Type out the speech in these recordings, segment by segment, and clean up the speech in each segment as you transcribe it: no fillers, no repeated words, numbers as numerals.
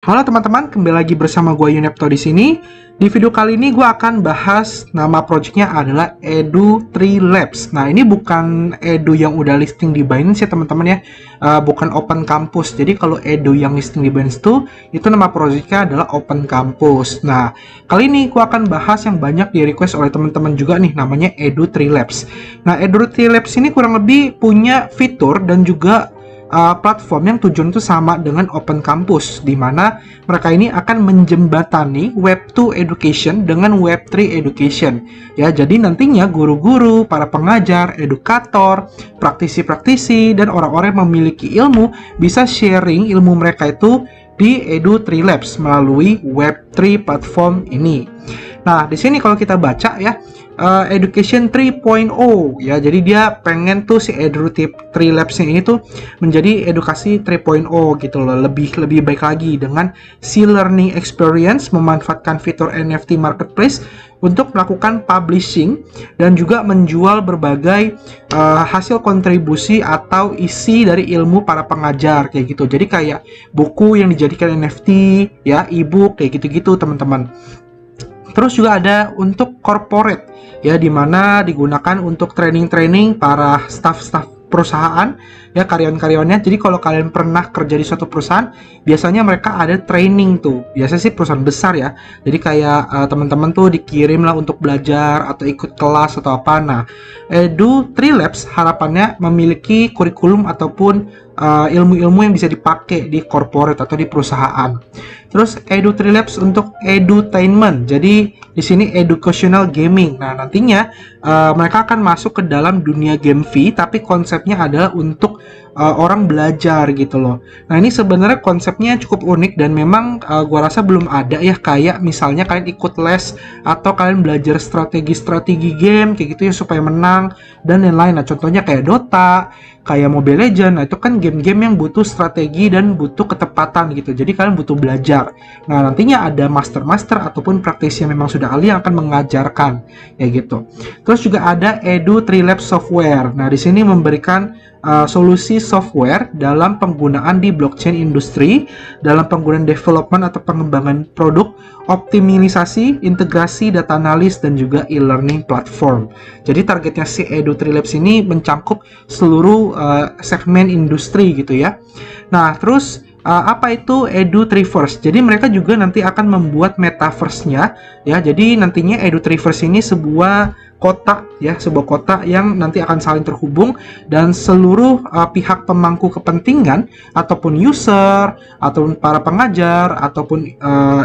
Halo teman-teman, kembali lagi bersama gue Yunepto di sini. Di video kali ini gue akan bahas nama projectnya adalah Edu3 Labs. Nah, ini bukan Edu yang udah listing di Binance ya teman-teman ya, bukan Open Campus. Jadi kalau Edu yang listing di Binance itu nama projectnya adalah Open Campus. Nah, kali ini gue akan bahas yang banyak di request oleh teman-teman juga nih, namanya Edu3 Labs. Nah, Edu3 Labs ini kurang lebih punya fitur dan juga platform yang tujuan itu sama dengan Open Campus, di mana mereka ini akan menjembatani Web2 Education dengan Web3 Education. Ya, jadi nantinya guru-guru, para pengajar, edukator, praktisi-praktisi, dan orang-orang yang memiliki ilmu bisa sharing ilmu mereka itu di Edu3 Labs melalui Web3 platform ini. Nah, di sini kalau kita baca ya, Education 3.0 ya, jadi dia pengen tuh si Edu3 Labs ini tuh menjadi edukasi 3.0 gitu loh, lebih baik lagi dengan si learning experience, memanfaatkan fitur NFT marketplace untuk melakukan publishing dan juga menjual berbagai hasil kontribusi atau isi dari ilmu para pengajar kayak gitu. Jadi kayak buku yang dijadikan NFT ya, ebook kayak gitu-gitu teman-teman. Terus juga ada untuk corporate ya, dimana digunakan untuk training para staff-staff perusahaan ya, karyawan-karyawannya. Jadi kalau kalian pernah kerja di suatu perusahaan, biasanya mereka ada training tuh. Biasanya sih perusahaan besar ya. Jadi kayak teman-teman tuh dikirim lah untuk belajar atau ikut kelas atau apa. Nah, Edu3 Labs harapannya memiliki kurikulum ataupun ilmu-ilmu yang bisa dipakai di corporate atau di perusahaan. Terus Edu3 Labs untuk edutainment. Jadi di sini educational gaming. Nah, nantinya mereka akan masuk ke dalam dunia game fee, tapi konsepnya adalah untuk orang belajar gitu loh. Nah, ini sebenarnya konsepnya cukup unik dan memang gua rasa belum ada ya, kayak misalnya kalian ikut les atau kalian belajar strategi game kayak gitu ya supaya menang dan lain-lain. Nah, contohnya kayak Dota, kayak Mobile Legends. Nah, itu kan game-game yang butuh strategi dan butuh ketepatan gitu. Jadi kalian butuh belajar. Nah, nantinya ada master ataupun praktisi yang memang sudah ahli yang akan mengajarkan kayak gitu. Terus juga ada Edu3 Labs Software. Nah, di sini memberikan solusi software dalam penggunaan di blockchain industri, dalam penggunaan development atau pengembangan produk, optimalisasi, integrasi, data analis, dan juga e-learning platform. Jadi targetnya si Edu3 Labs ini mencakup seluruh segmen industri gitu ya. Nah, terus apa itu Edu3verse? Jadi mereka juga nanti akan membuat metaverse-nya ya. Jadi nantinya Edu3verse ini sebuah kota ya, sebuah kota yang nanti akan saling terhubung dan seluruh pihak pemangku kepentingan ataupun user ataupun para pengajar ataupun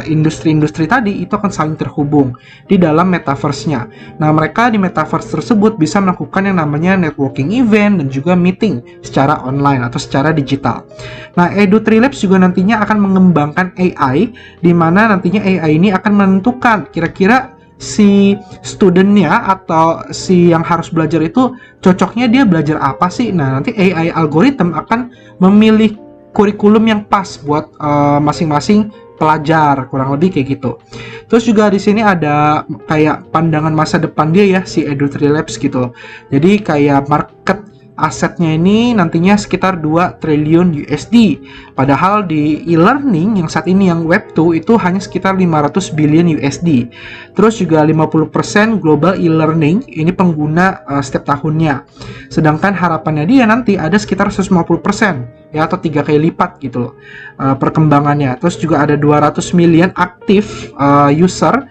industri-industri tadi itu akan saling terhubung di dalam metaverse-nya. Nah, mereka di metaverse tersebut bisa melakukan yang namanya networking event dan juga meeting secara online atau secara digital. Nah, Edu3 Labs juga nantinya akan mengembangkan AI, di mana nantinya AI ini akan menentukan kira-kira si studentnya atau si yang harus belajar itu cocoknya dia belajar apa sih. Nah, nanti AI algoritma akan memilih kurikulum yang pas buat masing-masing pelajar, kurang lebih kayak gitu. Terus juga di sini ada kayak pandangan masa depan dia ya, si Edu3 Labs gitu. Jadi kayak market asetnya ini nantinya sekitar 2 triliun USD. Padahal di e-learning yang saat ini yang Web2 itu hanya sekitar 500 billion USD. Terus juga 50% global e-learning ini pengguna setiap tahunnya. Sedangkan harapannya dia nanti ada sekitar 150% ya, atau 3 kali lipat gitu loh perkembangannya. Terus juga ada 200 million aktif user,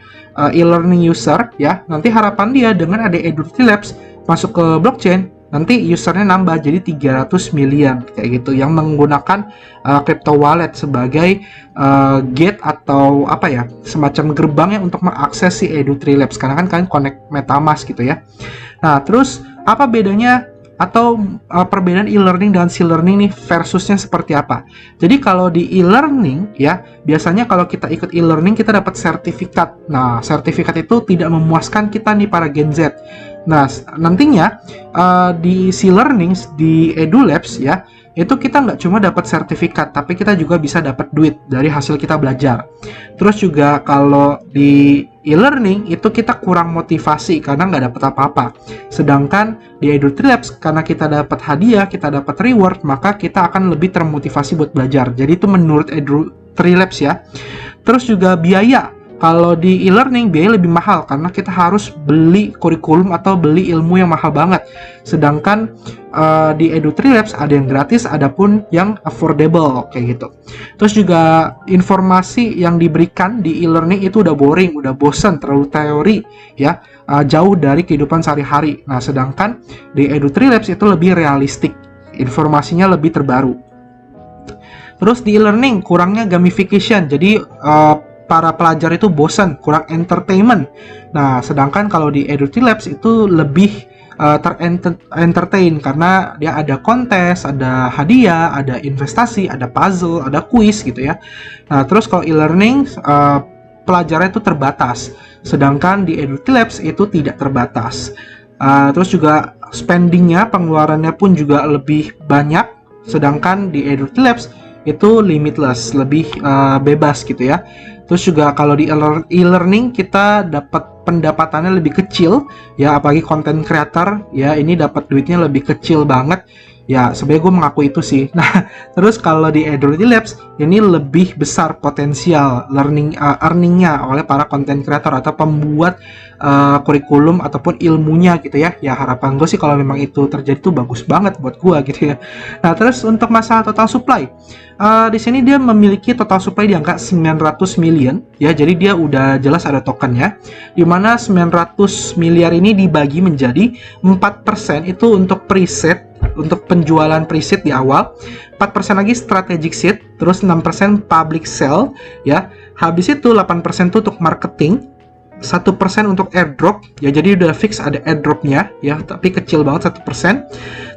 e-learning user ya. Nanti harapan dia dengan ada Edu3 Labs masuk ke blockchain, nanti usernya nambah jadi 300 million kayak gitu, yang menggunakan crypto wallet sebagai gate atau apa ya, semacam gerbangnya untuk mengakses si Edu3 Labs, karena kan kalian connect MetaMask gitu ya. Nah, terus apa bedanya atau perbedaan e-learning dan C-learning nih versusnya seperti apa? Jadi kalau di e-learning ya, biasanya kalau kita ikut e-learning kita dapat sertifikat. Nah, sertifikat itu tidak memuaskan kita nih para Gen Z. Nah, nantinya di C-learning di Edu Labs ya, itu kita nggak cuma dapat sertifikat, tapi kita juga bisa dapat duit dari hasil kita belajar. Terus juga kalau di e-learning itu kita kurang motivasi karena nggak dapat apa-apa. Sedangkan di Edu3 Labs karena kita dapat hadiah, kita dapat reward, maka kita akan lebih termotivasi buat belajar. Jadi itu menurut Edu3Labs ya. Terus juga biaya. Kalau di e-learning biaya lebih mahal karena kita harus beli kurikulum atau beli ilmu yang mahal banget. Sedangkan di Edu3Labs ada yang gratis, ada pun yang affordable kayak gitu. Terus juga informasi yang diberikan di e-learning itu udah boring, udah bosen, terlalu teori ya, jauh dari kehidupan sehari-hari. Nah, sedangkan di Edu3Labs itu lebih realistik, informasinya lebih terbaru. Terus di e-learning kurangnya gamification, jadi para pelajar itu bosan, kurang entertainment. Nah, sedangkan kalau di Edu3Labs itu lebih entertain karena dia ada kontes, ada hadiah, ada investasi, ada puzzle, ada kuis gitu ya. Nah, terus kalau e-learning pelajarannya itu terbatas, sedangkan di Edu3Labs itu tidak terbatas. Terus juga spendingnya, pengeluarannya pun juga lebih banyak, sedangkan di Edu3Labs itu limitless, lebih bebas gitu ya. Terus juga kalau di e-learning kita dapat pendapatannya lebih kecil ya, apalagi content creator ya, ini dapat duitnya lebih kecil banget ya. Sebenarnya gue mengaku itu sih. Nah, terus kalau di Edu3Labs ini lebih besar potensial earningnya oleh para content creator atau pembuat kurikulum ataupun ilmunya gitu ya. Ya harapan gue sih kalau memang itu terjadi tuh bagus banget buat gue gitu ya. Nah, terus untuk masalah total supply, di sini dia memiliki total supply di angka 900 million ya, jadi dia udah jelas ada tokennya, dimana 900 miliar ini dibagi menjadi 4% itu untuk preset, untuk penjualan preset di awal, 4% lagi strategic seed, terus 6% public sale ya, habis itu 8% itu untuk marketing, 1% untuk airdrop ya, jadi udah fix ada airdropnya ya, tapi kecil banget 1%.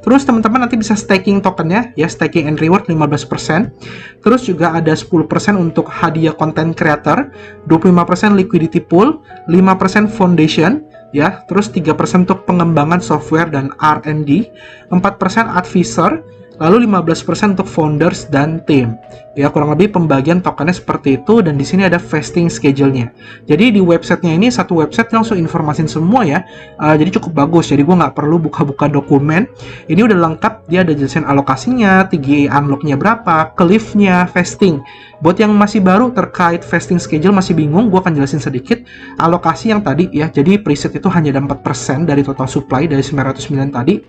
Terus teman-teman nanti bisa staking tokennya ya, staking and reward 15%. Terus juga ada 10% untuk hadiah content creator, 25% liquidity pool, 5% foundation ya, terus 3% untuk pengembangan software dan R&D, 4% advisor, lalu 15% untuk founders dan tim. Ya, kurang lebih pembagian tokennya seperti itu, dan di sini ada vesting schedule-nya. Jadi di websitenya ini satu website langsung informasin semua ya. Jadi cukup bagus. Jadi gue nggak perlu buka-buka dokumen. Ini udah lengkap, dia ada jelasin alokasinya, TGA unlock-nya berapa, cliff-nya, vesting. Buat yang masih baru terkait vesting schedule masih bingung, gue akan jelasin sedikit alokasi yang tadi ya. Jadi preset itu hanya ada 4% dari total supply dari 909 tadi.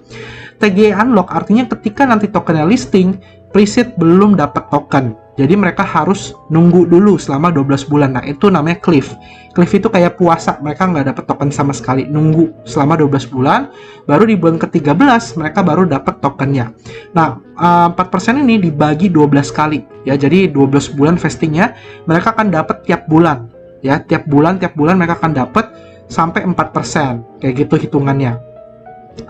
TGA unlock artinya ketika nanti tokennya listing, preset belum dapat token. Jadi mereka harus nunggu dulu selama 12 bulan. Nah, itu namanya cliff. Cliff itu kayak puasa, mereka nggak dapat token sama sekali. Nunggu selama 12 bulan, baru di bulan ke-13 mereka baru dapat tokennya. Nah, 4% ini dibagi 12 kali. Ya, jadi 12 bulan vestingnya mereka akan dapat tiap bulan. Ya, tiap bulan mereka akan dapat sampai 4%. Kayak gitu hitungannya.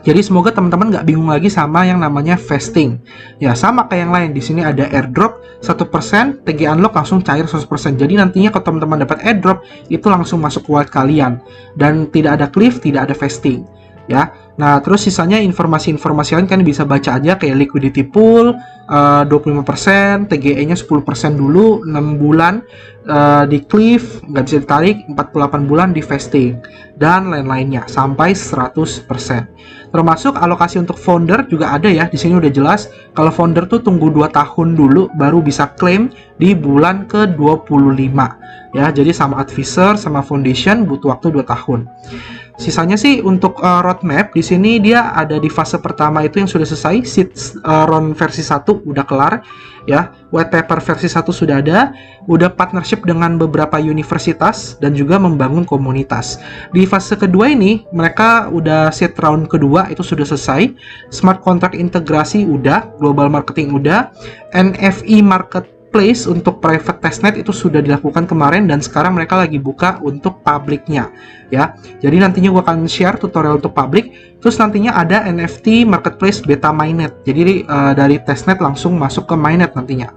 Jadi semoga teman-teman nggak bingung lagi sama yang namanya vesting. Ya sama kayak yang lain, di sini ada airdrop 1%, TG unlock langsung cair 100%. Jadi nantinya kalau teman-teman dapat airdrop itu langsung masuk wallet kalian, dan tidak ada cliff, tidak ada vesting. Ya, nah terus sisanya informasi-informasi lain kan bisa baca aja, kayak liquidity pool 25%, TGE-nya 10% dulu 6 bulan di cliff, nggak bisa ditarik, 48 bulan di vesting, dan lain-lainnya sampai 100%. Termasuk alokasi untuk founder juga ada ya, di sini udah jelas. Kalau founder tuh tunggu 2 tahun dulu baru bisa claim di bulan ke-25 ya. Jadi sama advisor sama foundation butuh waktu 2 tahun. Sisanya sih untuk roadmap, di sini dia ada di fase pertama itu yang sudah selesai, seed round versi 1 udah kelar ya, white paper versi 1 sudah ada, udah partnership dengan beberapa universitas dan juga membangun komunitas. Di fase kedua ini mereka udah seed round kedua itu sudah selesai, smart contract integrasi udah, global marketing udah, NFE marketplace untuk private testnet itu sudah dilakukan kemarin, dan sekarang mereka lagi buka untuk publiknya ya. Jadi nantinya gue akan share tutorial untuk publik. Terus nantinya ada NFT marketplace beta mainnet. Jadi dari testnet langsung masuk ke mainnet nantinya.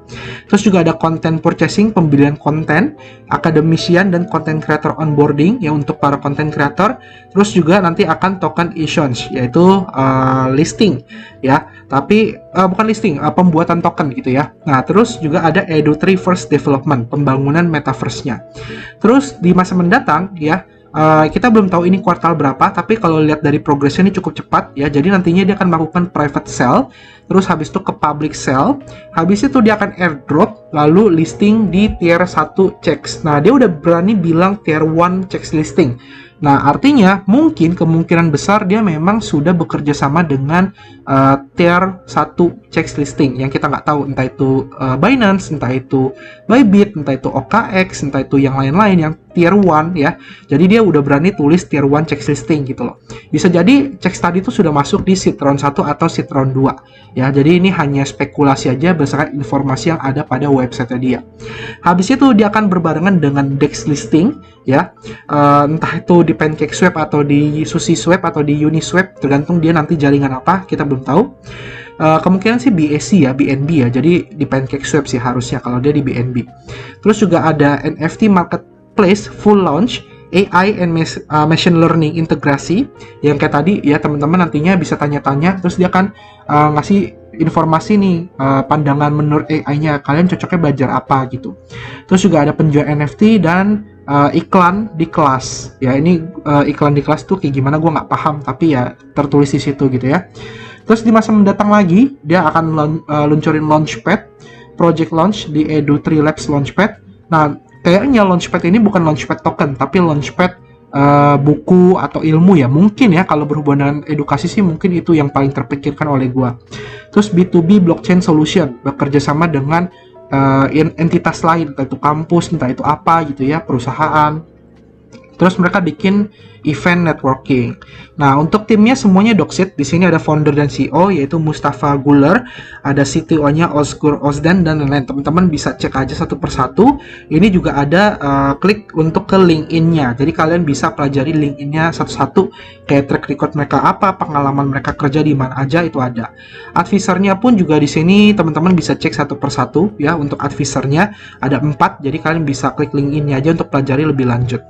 Terus juga ada content purchasing, pembelian konten, academician dan content creator onboarding ya untuk para content creator. Terus juga nanti akan token issuance, yaitu listing ya. Tapi bukan listing, pembuatan token gitu ya. Nah, terus juga ada Edu3 First Development, pembangunan metaverse-nya. Terus di masa mendatang ya, Kita belum tahu ini kuartal berapa, tapi kalau lihat dari progresnya ini cukup cepat ya. Jadi nantinya dia akan melakukan private sale, terus habis itu ke public sale, habis itu dia akan airdrop, lalu listing di tier 1 checks. Nah, dia udah berani bilang tier 1 checks listing. Nah, artinya mungkin kemungkinan besar dia memang sudah bekerja sama dengan tier 1 checks listing yang kita nggak tahu, entah itu Binance, entah itu Bybit, entah itu OKX, entah itu yang lain-lain yang tier 1 ya. Jadi dia udah berani tulis tier 1 checks listing gitu loh. Bisa jadi checks tadi itu sudah masuk di seed round 1 atau seed round 2 ya. Jadi ini hanya spekulasi aja berdasarkan informasi yang ada pada website dia. Habis itu dia akan berbarengan dengan DEX listing ya, entah itu di PancakeSwap atau di SushiSwap atau di Uniswap, tergantung dia nanti jaringan apa, kita belum tahu. Kemungkinan sih BSC ya, BNB ya, jadi di PancakeSwap sih harusnya kalau dia di BNB. Terus juga ada NFT Marketplace full launch, AI and machine learning integrasi, yang kayak tadi ya teman-teman nantinya bisa tanya-tanya, terus dia akan ngasih informasi nih, pandangan menurut AI-nya, kalian cocoknya belajar apa gitu. Terus juga ada penjual NFT dan iklan di kelas ya. Ini iklan di kelas tuh kayak gimana gue nggak paham, tapi ya tertulis di situ gitu ya. Terus di masa mendatang lagi dia akan luncurin launchpad, project launch di Edu3 Labs launchpad. Nah, kayaknya launchpad ini bukan launchpad token, tapi launchpad buku atau ilmu ya, mungkin ya. Kalau berhubungan dengan edukasi sih mungkin itu yang paling terpikirkan oleh gua. Terus B2B blockchain solution, bekerja sama dengan entitas lain, entah itu kampus, entah itu apa gitu ya, perusahaan. Terus mereka bikin event networking. Nah, untuk timnya semuanya Doxit. Di sini ada founder dan CEO yaitu Mustafa Guler, ada CTO-nya Osgur Ozdan dan lain-lain. Teman-teman bisa cek aja satu persatu. Ini juga ada klik untuk ke LinkedIn-nya. Jadi kalian bisa pelajari LinkedIn-nya satu-satu, kayak track record mereka apa, pengalaman mereka kerja di mana aja itu ada. Advisernya pun juga di sini teman-teman bisa cek satu persatu ya. Untuk advisernya ada 4, jadi kalian bisa klik LinkedIn-nya aja untuk pelajari lebih lanjut.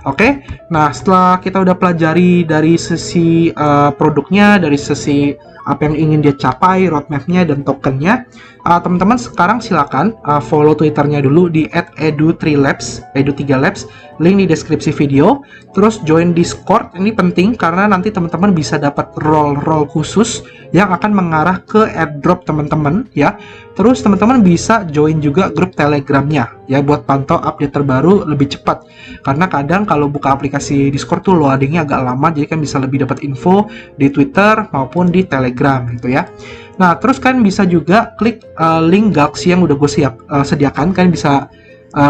Oke, nah setelah kita udah pelajari dari sisi produknya, dari sisi apa yang ingin dia capai, roadmap-nya dan tokennya, teman-teman sekarang silakan follow Twitternya dulu di @edu3labs, edu3labs, link di deskripsi video. Terus join Discord, ini penting karena nanti teman-teman bisa dapat role-role khusus yang akan mengarah ke airdrop teman-teman ya. Terus teman-teman bisa join juga grup Telegramnya ya, buat pantau update terbaru lebih cepat. Karena kadang kalau buka aplikasi Discord tuh loadingnya agak lama, jadi kan bisa lebih dapat info di Twitter maupun di Telegram gitu ya. Nah, terus kan bisa juga klik link Galaxy yang udah gue sediakan. Kalian bisa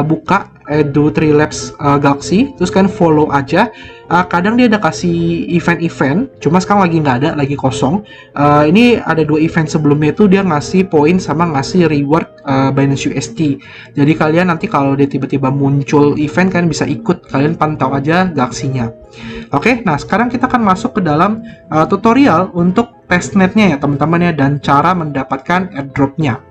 buka Edu3 Labs Galaxy, terus kan follow aja. Kadang dia ada kasih event-event, cuma sekarang lagi nggak ada, lagi kosong. Ini ada 2 event sebelumnya itu dia ngasih poin sama ngasih reward Binance USD. Jadi kalian nanti kalau dia tiba-tiba muncul event, kalian bisa ikut, kalian pantau aja Galaxy-nya. Oke, nah sekarang kita akan masuk ke dalam tutorial untuk testnetnya ya teman-teman ya, dan cara mendapatkan airdrop-nya.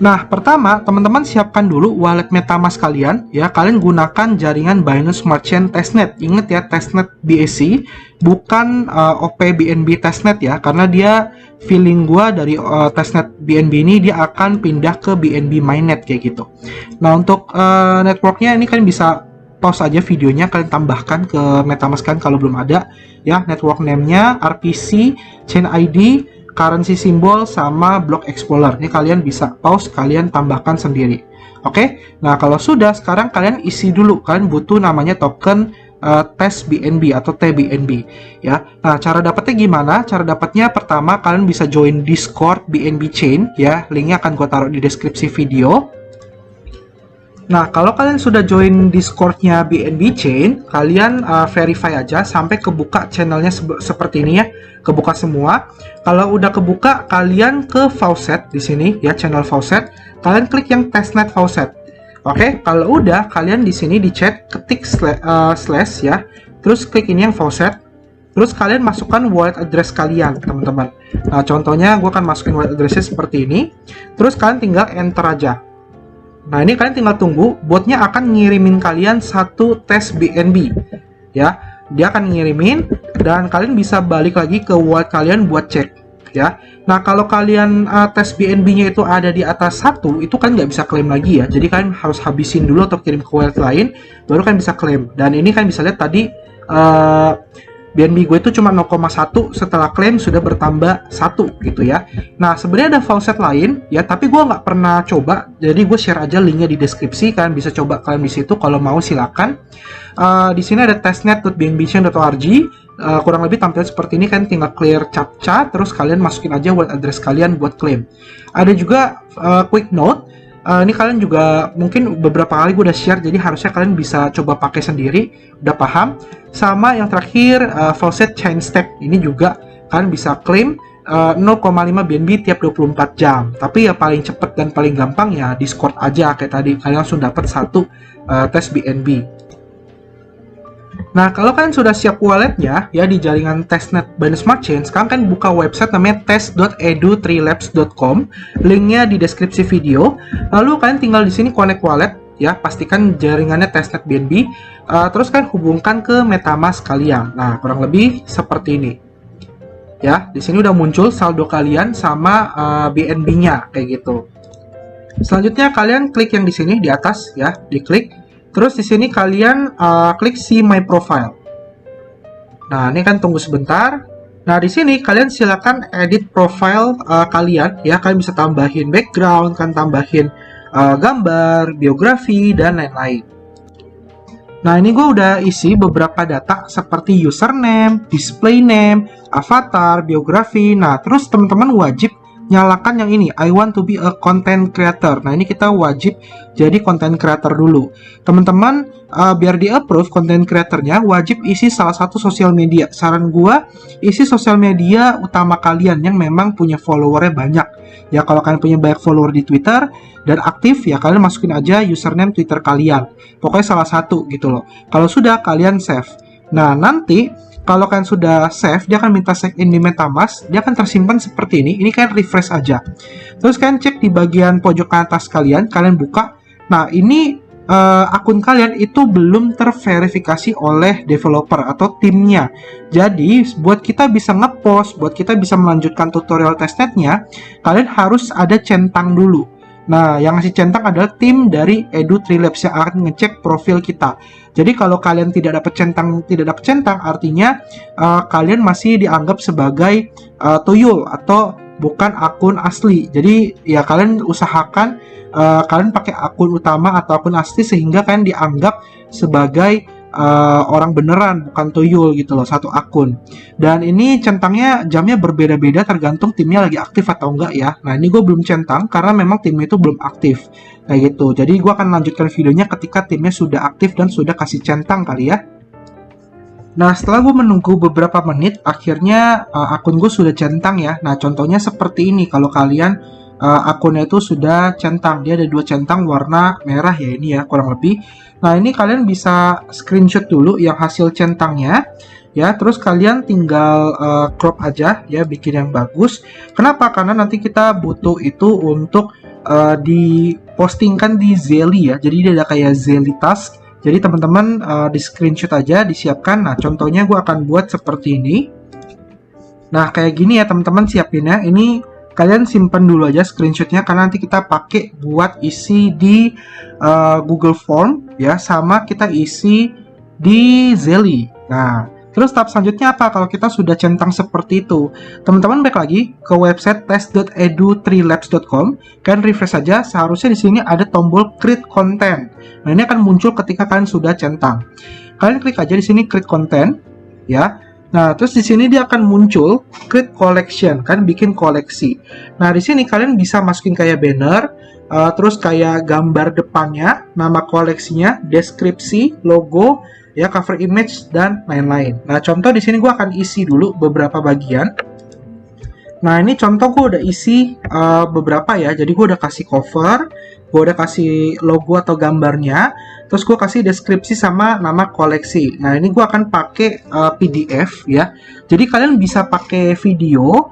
Nah, pertama, teman-teman siapkan dulu wallet MetaMask kalian ya. Kalian gunakan jaringan Binance Smart Chain Testnet. Ingat ya, Testnet BSC, bukan OP BNB Testnet ya. Karena dia feeling gua dari Testnet BNB ini dia akan pindah ke BNB Mainnet kayak gitu. Nah, untuk networknya ini kalian bisa pause aja videonya, kalian tambahkan ke MetaMask kan kalau belum ada ya. Network name-nya, RPC, Chain ID, currency symbol sama block explorer. Ini kalian bisa pause, kalian tambahkan sendiri. Oke, nah kalau sudah, sekarang kalian isi dulu. Kalian butuh namanya token test BNB atau TBNB ya. Nah, cara dapatnya gimana? Cara dapatnya pertama kalian bisa join Discord BNB Chain ya. Linknya akan gue taruh di deskripsi video. Nah, kalau kalian sudah join Discord-nya BNB Chain, kalian verify aja sampai kebuka channelnya seperti ini ya, kebuka semua. Kalau udah kebuka, kalian ke Faucet di sini ya, channel Faucet. Kalian klik yang testnet Faucet. Oke, kalau udah, kalian di sini di chat ketik slash ya, terus klik ini yang Faucet. Terus kalian masukkan wallet address kalian, teman-teman. Nah, contohnya gue akan masukin wallet address-nya seperti ini. Terus kalian tinggal enter aja. Nah, ini kalian tinggal tunggu, botnya akan ngirimin kalian satu tes BNB ya. Dia akan ngirimin dan kalian bisa balik lagi ke wallet kalian buat cek. ya. Nah, kalau kalian tes BNB-nya itu ada di atas 1, itu kan nggak bisa klaim lagi ya. Jadi kan harus habisin dulu atau kirim ke wallet lain, baru kan bisa klaim. Dan ini kan bisa lihat tadi BNB gue itu cuma 0,1, setelah klaim sudah bertambah 1 gitu ya. Nah, sebenarnya ada faucet lain ya, tapi gue nggak pernah coba. Jadi gue share aja linknya di deskripsi, kan bisa coba kalian di situ kalau mau, silakan. Di sini ada testnet.bnbchain.org. Kurang lebih tampil seperti ini, kan tinggal clear captcha, terus kalian masukin aja wallet address kalian buat klaim. Ada juga quick note. Ini kalian juga mungkin beberapa kali gue udah share, jadi harusnya kalian bisa coba pakai sendiri, udah paham. Sama yang terakhir, faucet chain stack, ini juga kalian bisa klaim 0,5 BNB tiap 24 jam. Tapi ya paling cepet dan paling gampang ya Discord aja kayak tadi, kalian langsung dapat 1 tes BNB. Nah, kalau kalian sudah siap walletnya ya di jaringan testnet Binance Smart Chain, sekarang kan buka website namanya test.edu3labs.com. Linknya di deskripsi video. Lalu kalian tinggal di sini connect wallet ya, pastikan jaringannya testnet BNB. Terus kan hubungkan ke MetaMask kalian. Nah, kurang lebih seperti ini. Ya, di sini udah muncul saldo kalian sama BNB-nya kayak gitu. Selanjutnya kalian klik yang di sini di atas ya, diklik. Terus di sini kalian klik See My Profile. Nah, ini kan tunggu sebentar. Nah, di sini kalian silakan edit profile kalian ya. Kalian bisa tambahin background, kan tambahin gambar, biografi, dan lain-lain. Nah, ini gue udah isi beberapa data seperti username, display name, avatar, biografi. Nah, terus teman-teman wajib nyalakan yang ini, I want to be a content creator. Nah, ini kita wajib jadi content creator dulu. Teman-teman, biar di-approve content creatornya, wajib isi salah satu sosial media. Saran gua, isi sosial media utama kalian yang memang punya followernya banyak. Ya, kalau kalian punya banyak follower di Twitter dan aktif, ya kalian masukin aja username Twitter kalian. Pokoknya salah satu gitu loh. Kalau sudah, kalian save. Nah, nanti kalau kalian sudah save, dia akan minta sign in di MetaMask, dia akan tersimpan seperti ini. Ini kalian refresh aja. Terus kalian cek di bagian pojok atas kalian buka. Nah, ini akun kalian itu belum terverifikasi oleh developer atau timnya. Jadi, buat kita bisa ngepost, buat kita bisa melanjutkan tutorial testnetnya, kalian harus ada centang dulu. Nah, yang ngasih centang adalah tim dari Edu3Labs yang akan ngecek profil kita. Jadi kalau kalian tidak dapat centang, artinya kalian masih dianggap sebagai tuyul atau bukan akun asli. Jadi ya kalian usahakan kalian pakai akun utama atau akun asli sehingga kalian dianggap sebagai orang beneran, bukan tuyul gitu loh, satu akun. Dan ini centangnya jamnya berbeda-beda tergantung timnya lagi aktif atau enggak ya. Nah, ini gue belum centang karena memang timnya itu belum aktif kayak gitu. Jadi gue akan lanjutkan videonya ketika timnya sudah aktif dan sudah kasih centang kali ya. Nah, setelah gue menunggu beberapa menit, akhirnya akun gue sudah centang ya. Nah, contohnya seperti ini. Kalau kalian akunnya itu sudah centang, dia ada 2 centang warna merah ya, ini ya kurang lebih. Nah, ini kalian bisa screenshot dulu yang hasil centangnya ya, terus kalian tinggal crop aja ya, bikin yang bagus. Kenapa? Karena nanti kita butuh itu untuk dipostingkan di Zeli ya, jadi dia ada kayak Zeli task. Jadi teman-teman di screenshot aja, disiapkan. Nah, contohnya gue akan buat seperti ini. Nah, kayak gini ya teman-teman siapinnya. Ini kalian simpan dulu aja screenshotnya karena nanti kita pakai buat isi di Google Form ya, sama kita isi di Zeli. Nah, terus tahap selanjutnya apa? Kalau kita sudah centang seperti itu, teman-teman balik lagi ke website test.edu3labs.com, kalian refresh saja. Seharusnya di sini ada tombol create content. Nah, ini akan muncul ketika kalian sudah centang. Kalian klik aja di sini create content ya. Nah, terus di sini dia akan muncul create collection, kan bikin koleksi. Nah, di sini kalian bisa masukin kayak banner, terus kayak gambar depannya, nama koleksinya, deskripsi, logo, ya cover image dan lain-lain. Nah, contoh di sini gue akan isi dulu beberapa bagian. Nah, ini contoh gue udah isi beberapa ya. Jadi gue udah kasih cover, gue udah kasih logo atau gambarnya, terus gue kasih deskripsi sama nama koleksi. Nah, ini gue akan pakai PDF ya. Jadi kalian bisa pakai video,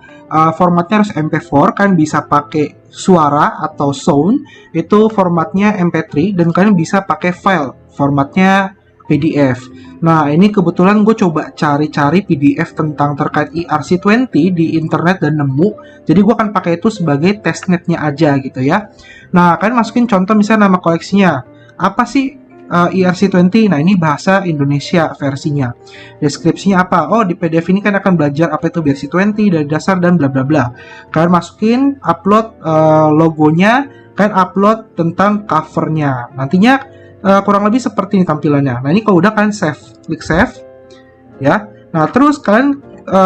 formatnya harus MP4, kan bisa pakai suara atau sound, itu formatnya MP3, dan kalian bisa pakai file, formatnya PDF. Nah, ini kebetulan gue coba cari-cari PDF tentang terkait ERC20 di internet dan nemu. Jadi gue akan pakai itu sebagai testnetnya aja gitu ya. Nah, kalian masukin contoh misalnya nama koleksinya. Apa sih ERC20? Nah, ini bahasa Indonesia versinya. Deskripsinya apa? Oh, di PDF ini kan akan belajar apa itu ERC20 dari dasar dan bla bla bla. Kalian masukin, upload logonya, kalian upload tentang covernya. Nantinya kurang lebih seperti ini tampilannya. Nah, ini kalau udah kalian save, klik save ya. Nah, terus kalian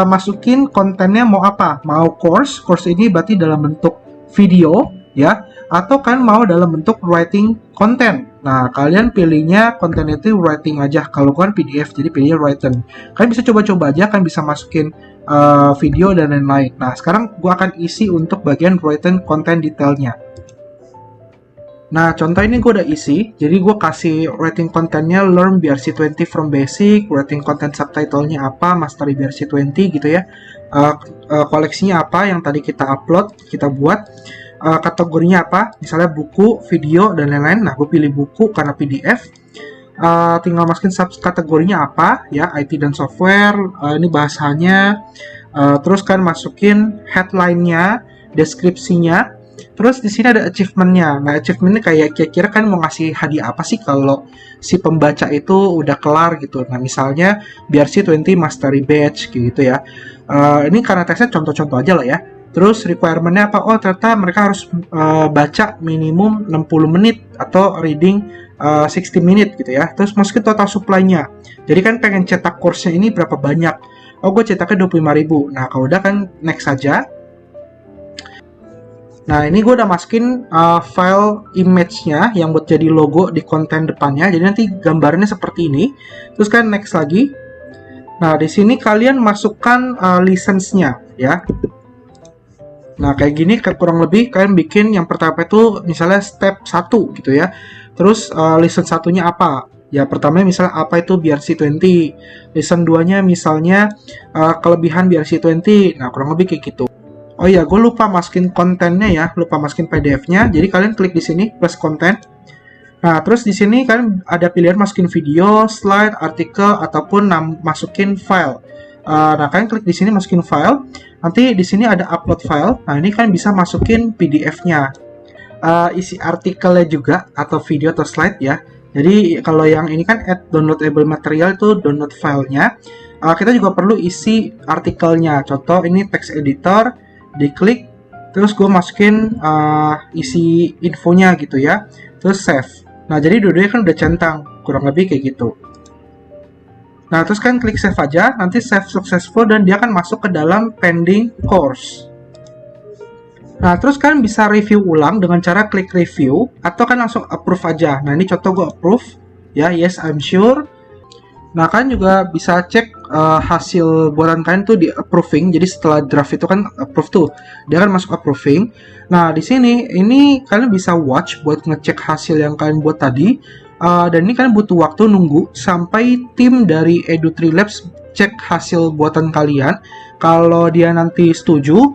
masukin kontennya mau apa? Mau course ini berarti dalam bentuk video ya, atau kan mau dalam bentuk writing content. Nah, kalian pilihnya konten itu writing aja. Kalau kan PDF, jadi pilihnya writing. Kalian bisa coba-coba aja, kalian bisa masukin video dan lain-lain. Nah, sekarang gua akan isi untuk bagian writing content detailnya. Nah, contoh ini gue udah isi, jadi gue kasih rating kontennya learn BRC20 from basic, rating content subtitlenya apa, mastery BRC20 gitu ya, koleksinya apa yang tadi kita upload, kita buat, kategorinya apa, misalnya buku, video, dan lain-lain. Nah, gue pilih buku karena PDF, tinggal masukin subkategorinya apa, ya, IT dan software, ini bahasanya, terus kan masukin headline-nya, deskripsinya. Terus di sini ada achievement-nya. Nah, achievement-nya kayak kira-kira kan mau ngasih hadiah apa sih kalau si pembaca itu udah kelar gitu. Nah, misalnya BRC20 Mastery Badge gitu ya. Ini karena teksnya contoh-contoh aja lah ya. Terus requirement-nya apa? Oh, ternyata mereka harus baca minimum 60 menit atau reading 60 menit gitu ya. Terus masukin total supply-nya. Jadi kan pengen cetak course-nya ini berapa banyak. Oh, gue cetaknya 25.000. Nah, kalau udah kan next saja. Nah, ini gue udah masukin file image-nya yang buat jadi logo di konten depannya. Jadi nanti gambarnya seperti ini. Terus kan next lagi. Nah, di sini kalian masukkan license-nya ya. Nah, kayak gini kurang lebih kalian bikin yang pertama itu misalnya step 1 gitu ya. Terus license satunya apa? Ya, pertama misalnya apa itu BRC20. License 2-nya misalnya kelebihan BRC20. Nah, kurang lebih kayak gitu. Oh iya, gue lupa masukin kontennya ya, lupa masukin PDF-nya. Jadi kalian klik di sini plus konten. Nah, terus di sini kalian ada pilihan masukin video, slide, artikel, ataupun masukin file. Nah, kalian klik di sini masukin file. Nanti di sini ada upload file. Nah, ini kalian bisa masukin PDF-nya. Isi artikelnya juga atau video atau slide ya. Jadi kalau yang ini kan add downloadable material itu download filenya. Kita juga perlu isi artikelnya. Contoh ini text editor. Diklik, terus gue masukin isi infonya gitu ya, terus save. Nah, jadi dua-duanya kan udah centang, kurang lebih kayak gitu. Nah, terus kan klik save aja, nanti save successful dan dia akan masuk ke dalam pending course. Nah, terus kan bisa review ulang dengan cara klik review, atau kan langsung approve aja. Nah, ini contoh gue approve, ya, yes I'm sure. Nah, kalian juga bisa cek hasil buatan kalian tuh di approving. Jadi setelah draft itu kan approve tuh, dia akan masuk approving. Nah, di sini ini kalian bisa watch buat ngecek hasil yang kalian buat tadi. Dan ini kalian butuh waktu nunggu sampai tim dari Edu3 Labs cek hasil buatan kalian. Kalau dia nanti setuju,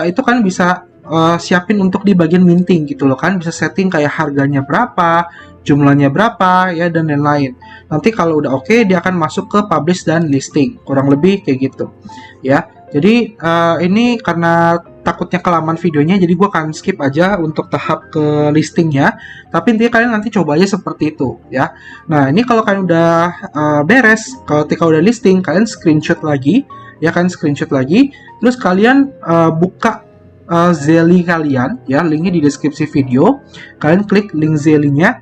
itu kan bisa siapin untuk di bagian minting gitu loh kan, bisa setting kayak harganya berapa, jumlahnya berapa ya, dan lain-lain. Nanti kalau udah oke, dia akan masuk ke publish dan listing, kurang lebih kayak gitu ya. Jadi ini karena takutnya kelamaan videonya, jadi gue akan skip aja untuk tahap ke listingnya. Tapi intinya kalian nanti coba aja seperti itu ya. Nah, ini kalau kalian udah beres, ketika udah listing, kalian screenshot lagi ya, kalian screenshot lagi, terus kalian buka Zeli kalian ya, linknya di deskripsi video. Kalian klik link Zelinya,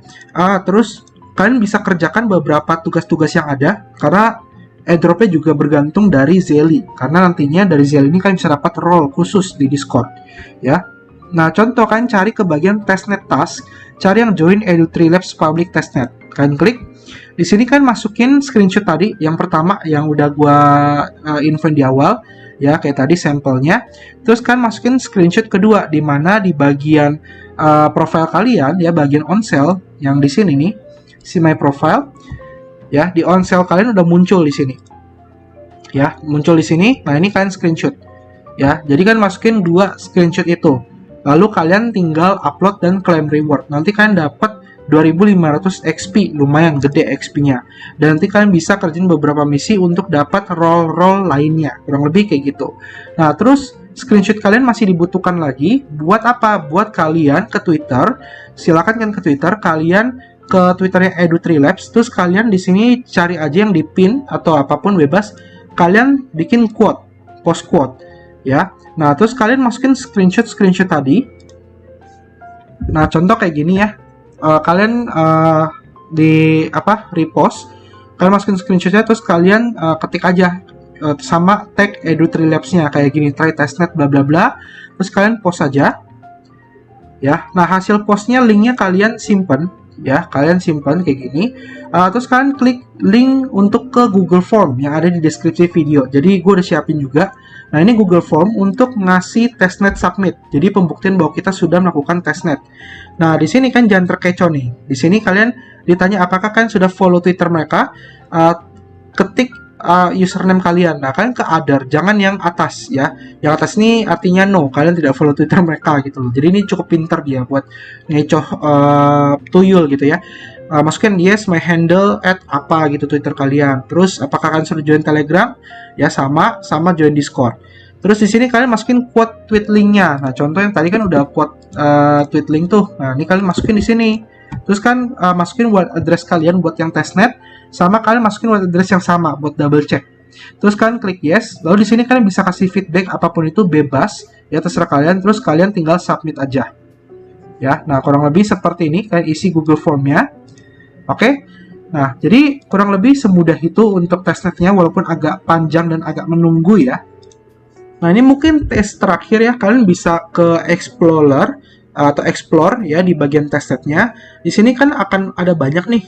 terus kalian bisa kerjakan beberapa tugas-tugas yang ada, karena airdropnya juga bergantung dari Zeli, karena nantinya dari Zeli ini kalian bisa dapat role khusus di Discord ya. Nah, contoh kalian cari ke bagian testnet task, cari yang join Edu3 Labs public testnet, kalian klik. Di sini kan masukin screenshot tadi yang pertama yang udah gua info di awal ya, kayak tadi sampelnya. Terus kan masukin screenshot kedua di mana di bagian profile kalian ya, bagian on sale yang di sini nih, see my profile ya, di on sale kalian udah muncul di sini ya, muncul di sini. Nah, ini kalian screenshot ya, jadi kan masukin dua screenshot itu, lalu kalian tinggal upload dan claim reward. Nanti kalian dapat 2500 XP, lumayan gede XP-nya. Dan nanti kalian bisa kerjain beberapa misi untuk dapat role-role lainnya, kurang lebih kayak gitu. Nah, terus screenshot kalian masih dibutuhkan lagi. Buat apa? Buat kalian ke Twitter. Silakan kan ke Twitter, kalian ke Twitternya Edu3Labs, terus kalian di sini cari aja yang di pin atau apapun bebas. Kalian bikin quote, post quote, ya. Nah, terus kalian masukin screenshot tadi. Nah, contoh kayak gini ya. Kalian di repost, kalian masukin screenshotnya, terus kalian ketik aja sama tag Edu3Labs-nya kayak gini, try testnet bla bla bla. Terus kalian post aja. Ya. Nah, hasil postnya linknya kalian simpen. Ya, kalian simpan kayak gini. Terus kalian klik link untuk ke Google Form yang ada di deskripsi video. Jadi gue udah siapin juga. Nah, ini Google Form untuk ngasih testnet submit. Jadi pembuktian bahwa kita sudah melakukan testnet. Nah, di sini kan jangan terkecoh nih. Di sini kalian ditanya apakah kalian sudah follow Twitter mereka. Ketik username kalian. Nah, kalian ke other, jangan yang atas ya. Yang atas ini artinya no, kalian tidak follow Twitter mereka gitu loh. Jadi ini cukup pinter dia buat ngecoh tuyul gitu ya. Masukin yes my handle at apa gitu Twitter kalian. Terus apakah kalian sudah join Telegram? Ya sama join Discord. Terus di sini kalian masukin quote tweet linknya. Nah, contoh yang tadi kan udah quote tweet link tuh. Nah, ini kalian masukin di sini. Terus kan masukin wallet address kalian buat yang testnet, sama kalian masukin wallet address yang sama buat double check. Terus kalian klik yes. Lalu di sini kalian bisa kasih feedback apapun itu bebas, ya terserah kalian. Terus kalian tinggal submit aja. Ya, nah kurang lebih seperti ini kalian isi Google Form-nya. Oke. Nah, jadi kurang lebih semudah itu untuk testnetnya walaupun agak panjang dan agak menunggu ya. Nah, ini mungkin tes terakhir ya. Kalian bisa ke Explorer atau explore ya di bagian testnetnya. Di sini kan akan ada banyak nih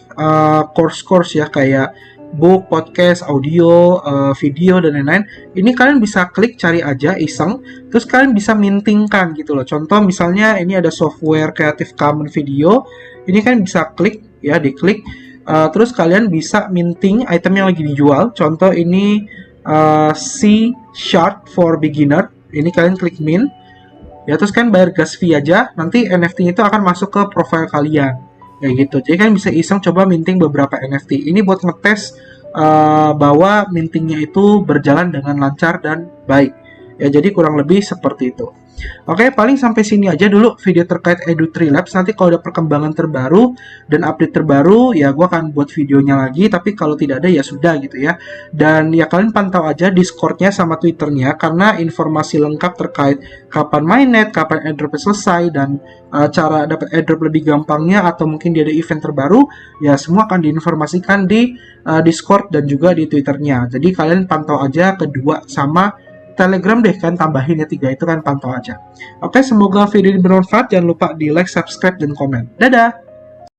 course ya kayak book, podcast, audio, video dan lain-lain. Ini kalian bisa klik cari aja iseng, terus kalian bisa mintingkan gitu loh. Contoh misalnya ini ada software Creative Commons video. Ini kan bisa klik ya, diklik. Terus kalian bisa minting item yang lagi dijual. Contoh ini C# for beginner. Ini kalian klik mint. Ya, terus kan bayar gas fee aja, nanti NFT itu akan masuk ke profile kalian. Kayak gitu. Jadi kan bisa iseng coba minting beberapa NFT. Ini buat ngetes bahwa mintingnya itu berjalan dengan lancar dan baik. Ya, jadi kurang lebih seperti itu. Oke, paling sampai sini aja dulu video terkait Edu3Labs. Nanti kalau ada perkembangan terbaru dan update terbaru, ya gue akan buat videonya lagi. Tapi kalau tidak ada ya sudah gitu ya. Dan ya kalian pantau aja Discord-nya sama Twitter-nya, karena informasi lengkap terkait kapan mainnet, kapan airdrop selesai, dan cara dapat airdrop lebih gampangnya, atau mungkin dia ada event terbaru, ya semua akan diinformasikan di Discord dan juga di Twitter-nya. Jadi kalian pantau aja kedua sama Telegram deh, kan tambahin ya 3 itu kan, pantau aja. Oke, semoga video ini bermanfaat. Jangan lupa di like, subscribe, dan komen. Dadah!